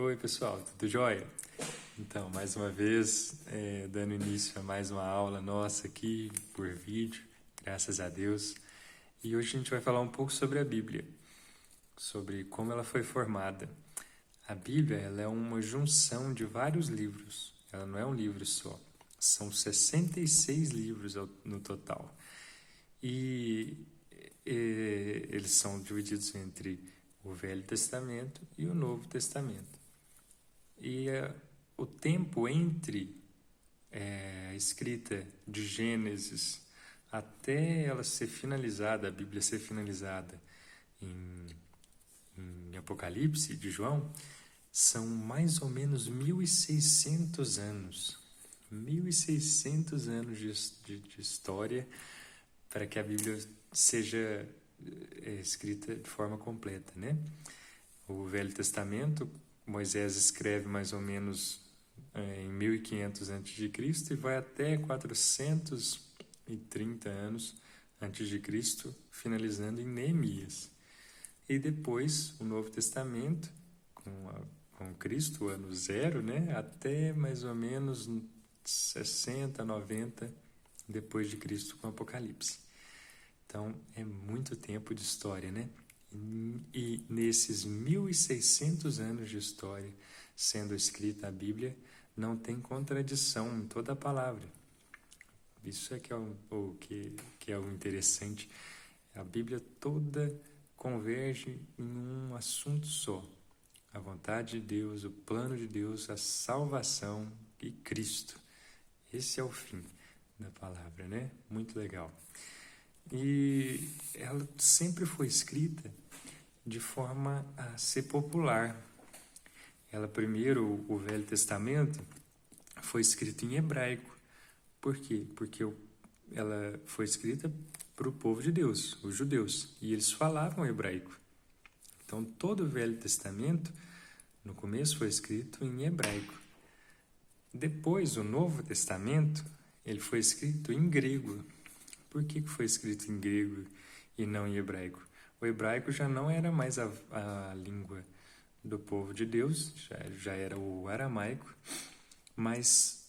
Oi, pessoal, tudo jóia? Então, mais uma vez, dando início a mais uma aula nossa aqui por vídeo, graças a Deus. E hoje a gente vai falar um pouco sobre a Bíblia, sobre como ela foi formada. A Bíblia, ela é uma junção de vários livros, ela não é um livro só. São 66 livros no total. E eles são divididos entre o Velho Testamento e o Novo Testamento. O tempo entre a escrita de Gênesis até ela ser finalizada, a Bíblia ser finalizada em Apocalipse de João, são mais ou menos 1.600 anos. 1.600 anos de história para que a Bíblia seja escrita de forma completa, né? O Velho Testamento, Moisés escreve mais ou menos em 1500 a.C. e vai até 430 anos antes de Cristo, finalizando em Neemias. E depois o Novo Testamento, com Cristo, ano zero, né? Até mais ou menos 60, 90 depois de Cristo, com Apocalipse. Então, é muito tempo de história, né? E nesses 1.600 anos de história sendo escrita a Bíblia, não tem contradição em toda a palavra. Isso é que é o interessante. A Bíblia toda converge em um assunto só. A vontade de Deus, o plano de Deus, a salvação e Cristo. Esse é o fim da palavra, né? Muito legal. E ela sempre foi escrita de forma a ser popular. Ela primeiro, o Velho Testamento, foi escrito em hebraico. Por quê? Porque ela foi escrita para o povo de Deus, os judeus, e eles falavam hebraico. Então, todo o Velho Testamento, no começo, foi escrito em hebraico. Depois, o Novo Testamento, ele foi escrito em grego. Por que foi escrito em grego e não em hebraico? O hebraico já não era mais a língua do povo de Deus, já era o aramaico. Mas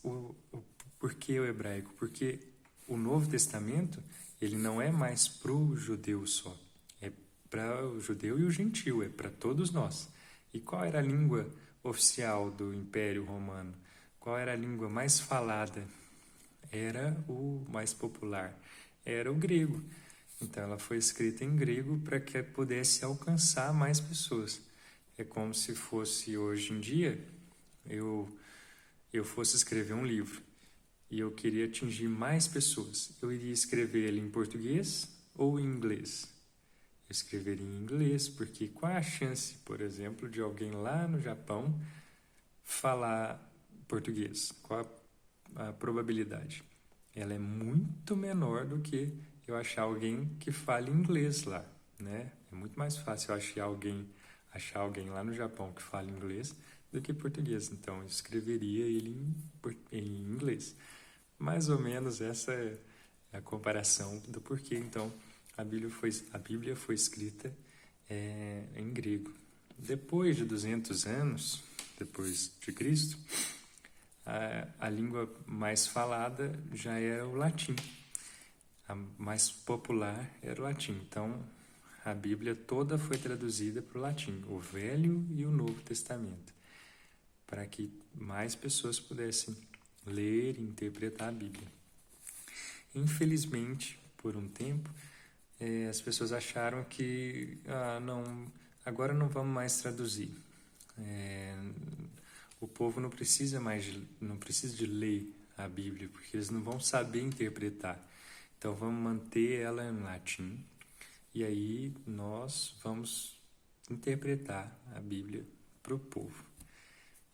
por que o hebraico? Porque o Novo Testamento, ele não é mais para o judeu só. É para o judeu e o gentil, é para todos nós. E qual era a língua oficial do Império Romano? Qual era a língua mais falada? Era o mais popular. Era o grego. Então, ela foi escrita em grego para que pudesse alcançar mais pessoas. É como se fosse, hoje em dia, eu fosse escrever um livro e eu queria atingir mais pessoas. Eu iria escrever ele em português ou em inglês? Eu escreveria em inglês, porque qual é a chance, por exemplo, de alguém lá no Japão falar português? Qual a probabilidade? Ela é muito menor do que eu achar alguém que fale inglês lá, né? É muito mais fácil eu achar alguém lá no Japão que fale inglês do que português. Então, eu escreveria ele em inglês. Mais ou menos essa é a comparação do porquê. Então, a Bíblia foi escrita em grego. Depois de 200 anos, depois de Cristo, a língua mais falada já era o latim. A mais popular era o latim. Então, a Bíblia toda foi traduzida para o latim, o Velho e o Novo Testamento, para que mais pessoas pudessem ler e interpretar a Bíblia. Infelizmente, por um tempo, as pessoas acharam que agora não vamos mais traduzir. O povo não precisa de ler a Bíblia, porque eles não vão saber interpretar. Então, vamos manter ela em latim, e aí nós vamos interpretar a Bíblia para o povo.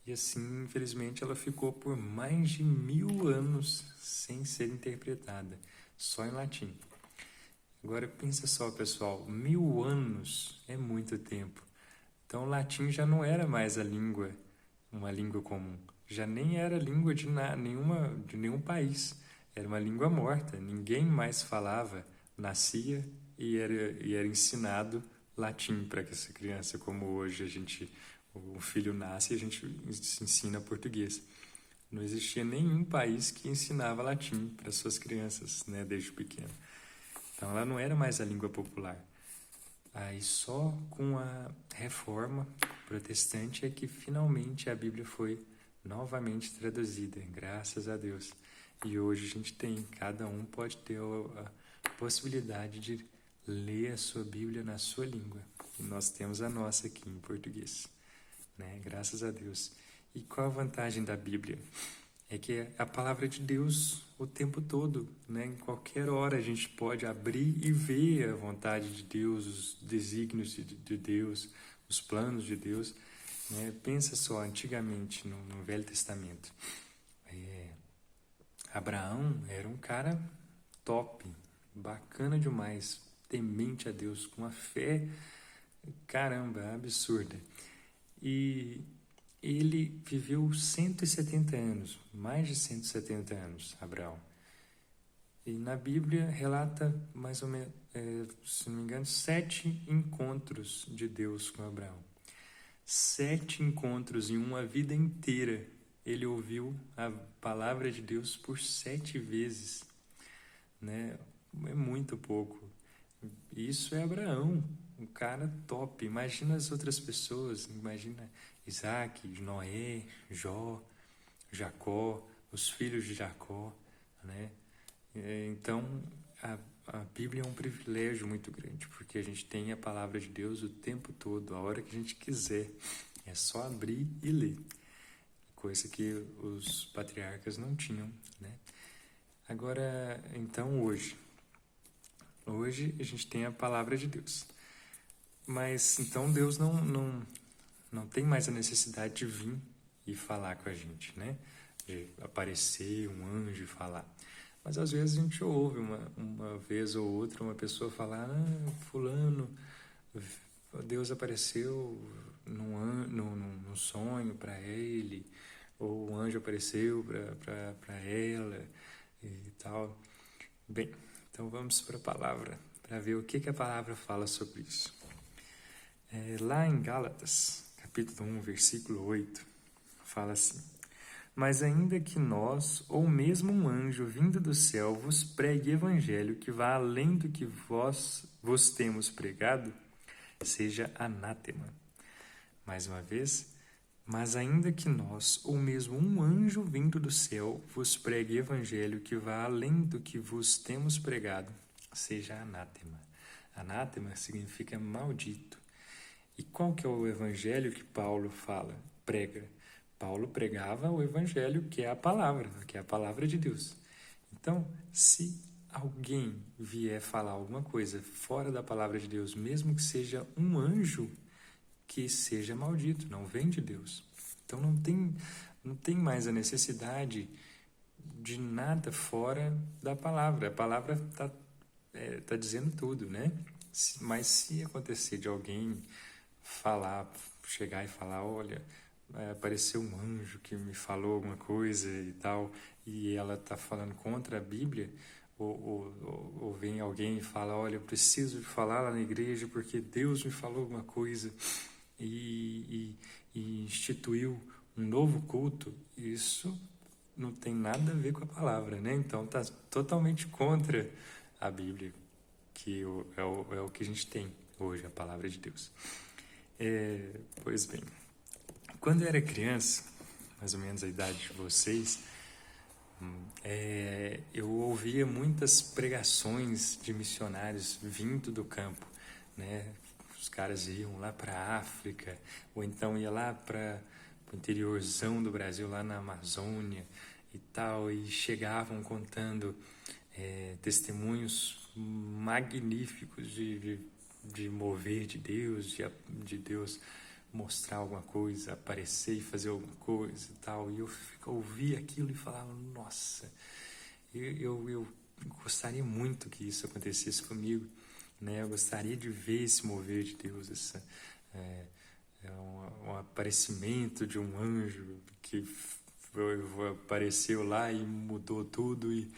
E assim, infelizmente, ela ficou por mais de 1000 anos sem ser interpretada, só em latim. Agora, pensa só, pessoal, 1000 anos é muito tempo. Então, o latim já não era mais uma língua comum. Já nem era língua de nenhum país. Era uma língua morta. Ninguém mais falava, nascia e era ensinado latim para essa criança, como hoje a gente O filho nasce e a gente ensina português. Não existia nenhum país que ensinava latim para suas crianças, né, desde pequeno. Então ela não era mais a língua popular. Aí só com a reforma protestante é que finalmente a Bíblia foi novamente traduzida, graças a Deus. E hoje a gente tem, cada um pode ter a possibilidade de ler a sua Bíblia na sua língua. E nós temos a nossa aqui em português, né? Graças a Deus. E qual a vantagem da Bíblia? É que é a palavra de Deus o tempo todo, né? Em qualquer hora a gente pode abrir e ver a vontade de Deus, os desígnios de Deus, os planos de Deus, né? Pensa só, antigamente, no Velho Testamento, Abraão era um cara top, bacana demais, temente a Deus, com uma fé, caramba, absurda. E ele viveu 170 anos, mais de 170 anos, Abraão. E na Bíblia relata mais ou menos, se não me engano, 7 encontros de Deus com Abraão. 7 encontros em uma vida inteira. Ele ouviu a palavra de Deus por 7 vezes, né? É muito pouco. Isso é Abraão, um cara top. Imagina as outras pessoas, imagina Isaac, Noé, Jó, Jacó, os filhos de Jacó, né? Então, a Bíblia é um privilégio muito grande, porque a gente tem a palavra de Deus o tempo todo, a hora que a gente quiser. É só abrir e ler, coisa que os patriarcas não tinham, né? Agora, então, hoje a gente tem a palavra de Deus. Mas, então, Deus não tem mais a necessidade de vir e falar com a gente, né? De aparecer um anjo e falar. Mas, às vezes, a gente ouve uma vez ou outra uma pessoa falar: fulano, Deus apareceu num sonho para ele, ou um anjo apareceu para ela e tal. Bem, então vamos para a palavra, para ver o que a palavra fala sobre isso. Lá em Gálatas, capítulo 1, versículo 8, fala assim: mas ainda que nós, ou mesmo um anjo vindo do céu, vos pregue evangelho que vá além do que vos temos pregado, seja anátema. Mais uma vez, mas ainda que nós, ou mesmo um anjo vindo do céu, vos pregue evangelho que vá além do que vos temos pregado, seja anátema. Anátema significa maldito. E qual que é o evangelho que Paulo prega? Paulo pregava o evangelho que é a palavra de Deus. Então, se alguém vier falar alguma coisa fora da palavra de Deus, mesmo que seja um anjo, que seja maldito, não vem de Deus. Então não tem mais a necessidade de nada fora da palavra. A palavra tá dizendo tudo, né? Mas se acontecer de alguém chegar e falar: olha, apareceu um anjo que me falou alguma coisa e tal, e ela está falando contra a Bíblia, ou vem alguém e fala: olha, eu preciso falar lá na igreja porque Deus me falou alguma coisa e instituiu um novo culto, isso não tem nada a ver com a palavra, né? Então está totalmente contra a Bíblia, que é o que a gente tem hoje, a palavra de Deus. Pois bem, quando eu era criança, mais ou menos a idade de vocês, eu ouvia muitas pregações de missionários vindo do campo, né? Os caras iam lá para a África, ou então ia lá para o interiorzão do Brasil, lá na Amazônia e tal, e chegavam contando testemunhos magníficos de mover de Deus, de Deus mostrar alguma coisa, aparecer e fazer alguma coisa e tal. E eu ouvia aquilo e falava: nossa, eu gostaria muito que isso acontecesse comigo, né? Eu gostaria de ver esse mover de Deus, um aparecimento de um anjo que apareceu lá e mudou tudo. E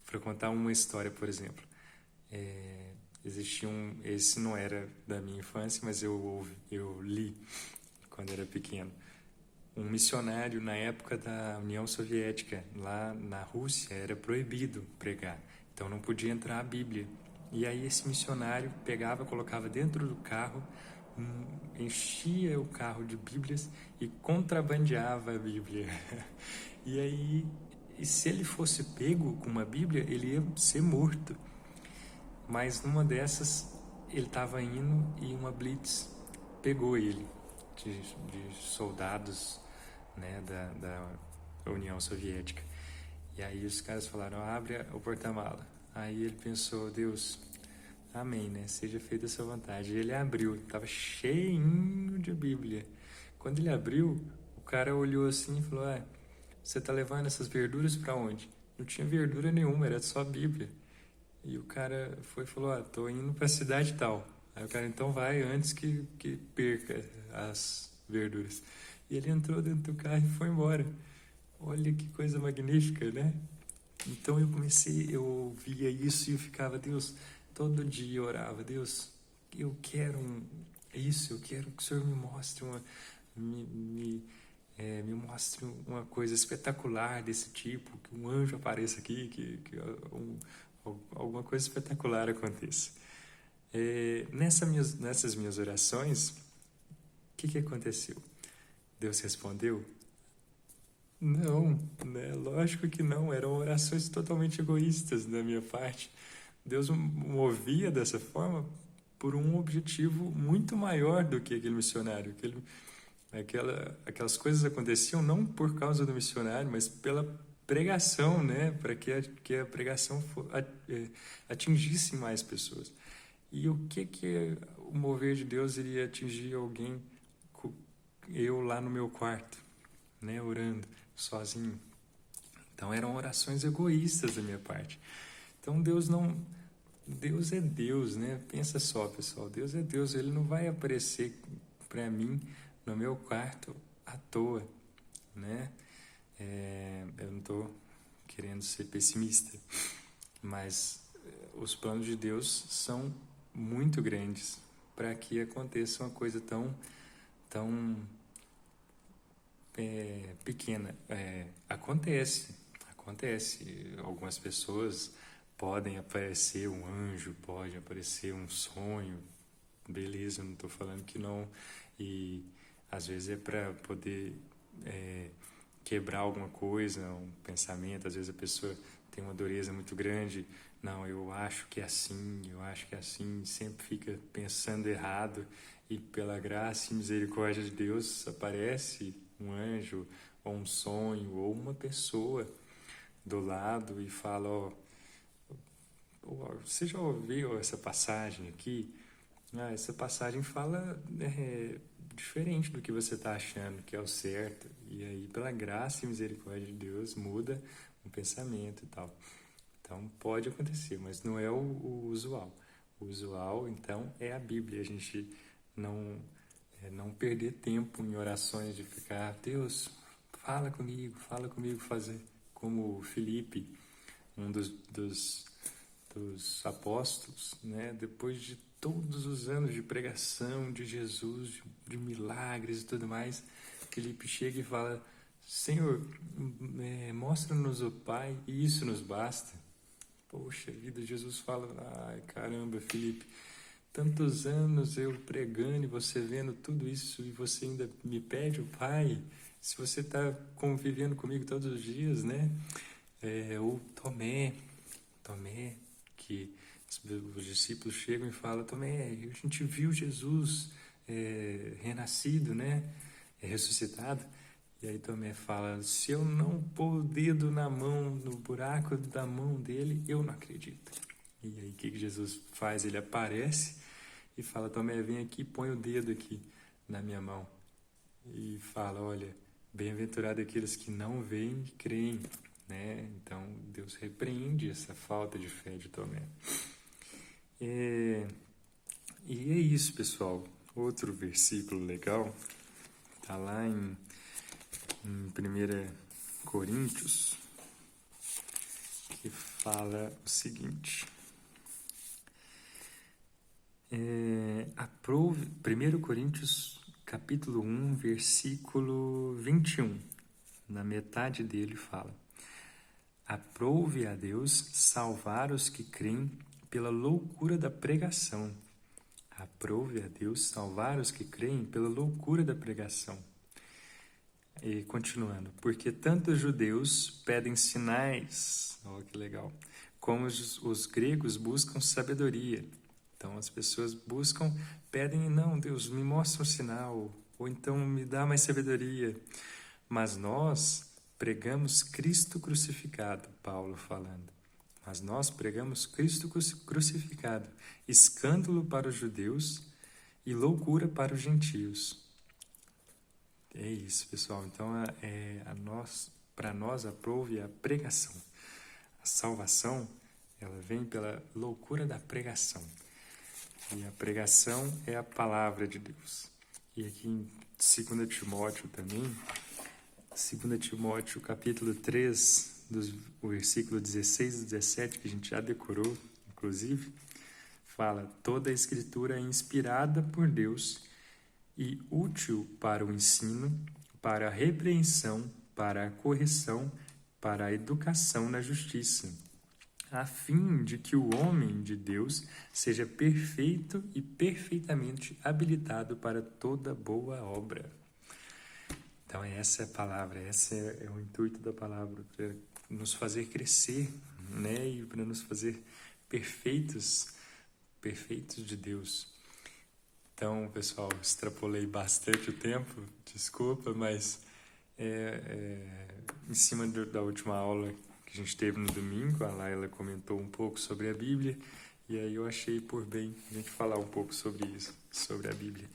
para contar uma história, por exemplo, esse não era da minha infância, mas eu li quando era pequeno. Um missionário na época da União Soviética, lá na Rússia, era proibido pregar, então não podia entrar a Bíblia. E aí esse missionário pegava, colocava dentro do carro, enchia o carro de Bíblias e contrabandeava a Bíblia. E aí, se ele fosse pego com uma Bíblia, ele ia ser morto. Mas numa dessas, ele estava indo e uma blitz pegou ele, de soldados, né, da União Soviética. E aí os caras falaram, abre o porta-mala. Aí ele pensou, Deus, amém, né? Seja feita a sua vontade. E ele abriu, estava cheinho de Bíblia. Quando ele abriu, o cara olhou assim e falou, você está levando essas verduras para onde? Não tinha verdura nenhuma, era só Bíblia. E o cara foi e falou, tô indo para a cidade tal. Aí o cara, então vai antes que perca as verduras. E ele entrou dentro do carro e foi embora. Olha que coisa magnífica, né? Então eu ouvia isso e eu ficava, Deus, todo dia eu orava, Deus, eu quero isso, eu quero que o Senhor me mostre me mostre uma coisa espetacular desse tipo, que um anjo apareça aqui, que alguma coisa espetacular aconteça. Nessas minhas orações, o que aconteceu? Deus respondeu? Não, né? Lógico que não, eram orações totalmente egoístas da minha parte. Deus movia dessa forma por um objetivo muito maior do que aquele missionário. Aquelas coisas aconteciam não por causa do missionário, mas pela pregação, né? Para que a pregação atingisse mais pessoas. E o que o mover de Deus iria atingir alguém, eu lá no meu quarto, né? Orando sozinho. Então eram orações egoístas da minha parte. Então Deus é Deus, né? Pensa só, pessoal, Deus é Deus, Ele não vai aparecer para mim no meu quarto à toa, né? Eu não estou querendo ser pessimista, mas os planos de Deus são muito grandes para que aconteça uma coisa tão pequena. Acontece. Algumas pessoas podem aparecer um anjo, pode aparecer um sonho, beleza, não estou falando que não, e às vezes é para poder quebrar alguma coisa, um pensamento, às vezes a pessoa tem uma dureza muito grande, não, eu acho que é assim, sempre fica pensando errado, e pela graça e misericórdia de Deus aparece um anjo, ou um sonho, ou uma pessoa do lado e fala, você já ouviu essa passagem aqui? Essa passagem fala diferente do que você está achando que é o certo. E aí, pela graça e misericórdia de Deus, muda o pensamento e tal. Então, pode acontecer, mas não é o usual. O usual, então, é a Bíblia. A gente não perder tempo em orações de ficar, Deus, fala comigo, fazer como Filipe, um dos apóstolos, né? Depois de todos os anos de pregação de Jesus, de milagres e tudo mais, Filipe chega e fala, Senhor, mostra-nos o Pai e isso nos basta. Poxa vida, Jesus fala, ai caramba, Filipe, tantos anos eu pregando e você vendo tudo isso e você ainda me pede o Pai, se você está convivendo comigo todos os dias, né? Ou Tomé, que os discípulos chegam e falam, Tomé, a gente viu Jesus renascido, né? Ressuscitado. E aí Tomé fala, se eu não pôr o dedo na mão, no buraco da mão dele, eu não acredito. E aí o que Jesus faz? Ele aparece e fala, Tomé, vem aqui, põe o dedo aqui na minha mão. E fala, olha, bem-aventurado aqueles que não veem e creem, né? Então Deus repreende essa falta de fé de Tomé. E é isso, pessoal. Outro versículo legal está lá em 1 Coríntios, que fala o seguinte, Aprove, 1 Coríntios capítulo 1, versículo 21. Na metade dele fala: aprove a Deus salvar os que creem pela loucura da pregação. Aprove a Deus salvar os que creem pela loucura da pregação. E continuando, porque tanto os judeus pedem sinais, olha que legal, como os gregos buscam sabedoria. Então as pessoas pedem, não, Deus, me mostra um sinal, ou então me dá mais sabedoria. Mas nós pregamos Cristo crucificado, Paulo falando. Mas nós pregamos Cristo crucificado, escândalo para os judeus e loucura para os gentios. É isso, pessoal. Então, para nós, aprove a pregação. A salvação, ela vem pela loucura da pregação. E a pregação é a palavra de Deus. E aqui em 2 Timóteo também, 2 Timóteo capítulo 3, o versículo 16 e 17, que a gente já decorou, inclusive, fala: toda a escritura é inspirada por Deus e útil para o ensino, para a repreensão, para a correção, para a educação na justiça, a fim de que o homem de Deus seja perfeito e perfeitamente habilitado para toda boa obra. Então, essa é a palavra, esse é o intuito da palavra, para nos fazer crescer, né? E para nos fazer perfeitos de Deus. Então, pessoal, extrapolei bastante o tempo, desculpa, mas em cima da última aula que a gente teve no domingo, a Laila comentou um pouco sobre a Bíblia, e aí eu achei por bem a gente falar um pouco sobre isso, sobre a Bíblia.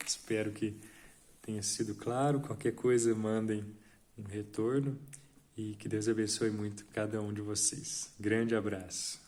Espero que tenha sido claro. Qualquer coisa, mandem um retorno, e que Deus abençoe muito cada um de vocês. Grande abraço.